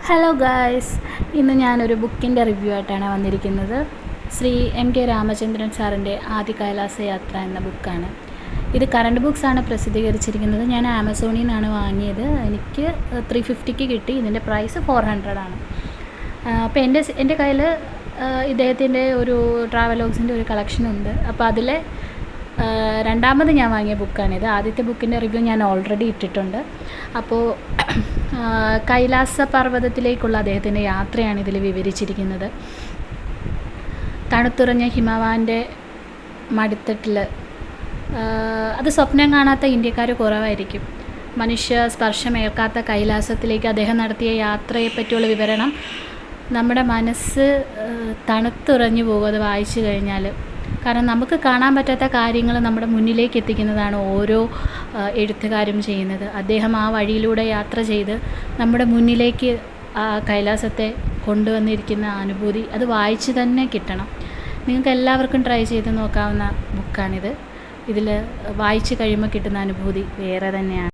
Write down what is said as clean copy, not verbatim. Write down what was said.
Hello guys, ഇന്ന് ഞാനൊരു ബുക്കിൻ്റെ റിവ്യൂ ആയിട്ടാണ് വന്നിരിക്കുന്നത്. ശ്രീ എം കെ രാമചന്ദ്രൻ സാറിൻ്റെ ആദി കൈലാസ യാത്ര എന്ന ബുക്കാണ്. ഇത് കറണ്ട് ബുക്സാണ് പ്രസിദ്ധീകരിച്ചിരിക്കുന്നത്. ഞാൻ ആമസോണിൽ നിന്നാണ് വാങ്ങിയത്. എനിക്ക് 350 കിട്ടി. ഇതിൻ്റെ പ്രൈസ് 400 ആണ്. അപ്പോൾ എൻ്റെ കയ്യിൽ ഇദ്ദേഹത്തിൻ്റെ ഒരു ട്രാവലോഗ്സിൻ്റെ ഒരു കളക്ഷനുണ്ട്. അപ്പോൾ അതിലെ രണ്ടാമത് ഞാൻ വാങ്ങിയ ബുക്കാണിത്. ആദ്യത്തെ ബുക്കിൻ്റെ റിവ്യൂ ഞാൻ ഓൾറെഡി ഇട്ടിട്ടുണ്ട്. അപ്പോൾ കൈലാസ പർവ്വതത്തിലേക്കുള്ള അദ്ദേഹത്തിൻ്റെ യാത്രയാണ് ഇതിൽ വിവരിച്ചിരിക്കുന്നത്. തണുത്തുറഞ്ഞ ഹിമവാൻ്റെ മടിത്തട്ടിൽ അത് സ്വപ്നം കാണാത്ത ഇന്ത്യക്കാർ കുറവായിരിക്കും. മനുഷ്യ സ്പർശമേൽക്കാത്ത കൈലാസത്തിലേക്ക് അദ്ദേഹം നടത്തിയ യാത്രയെപ്പറ്റിയുള്ള വിവരണം നമ്മുടെ മനസ്സ് തണുത്തുറഞ്ഞു പോകും അത് വായിച്ചു കഴിഞ്ഞാൽ. കാരണം നമുക്ക് കാണാൻ പറ്റാത്ത കാര്യങ്ങൾ നമ്മുടെ മുന്നിലേക്ക് എത്തിക്കുന്നതാണ് ഓരോ എഴുത്തുകാരും ചെയ്യുന്നത്. അദ്ദേഹം ആ വഴിയിലൂടെ യാത്ര ചെയ്ത് നമ്മുടെ മുന്നിലേക്ക് ആ കൈലാസത്തെ കൊണ്ടുവന്നിരിക്കുന്ന അനുഭൂതി അത് വായിച്ച് തന്നെ കിട്ടണം. നിങ്ങൾക്ക് എല്ലാവർക്കും ട്രൈ ചെയ്ത് നോക്കാവുന്ന ബുക്കാണിത്. ഇതിൽ വായിച്ച് കഴിയുമ്പോൾ കിട്ടുന്ന അനുഭൂതി വേറെ തന്നെയാണ്.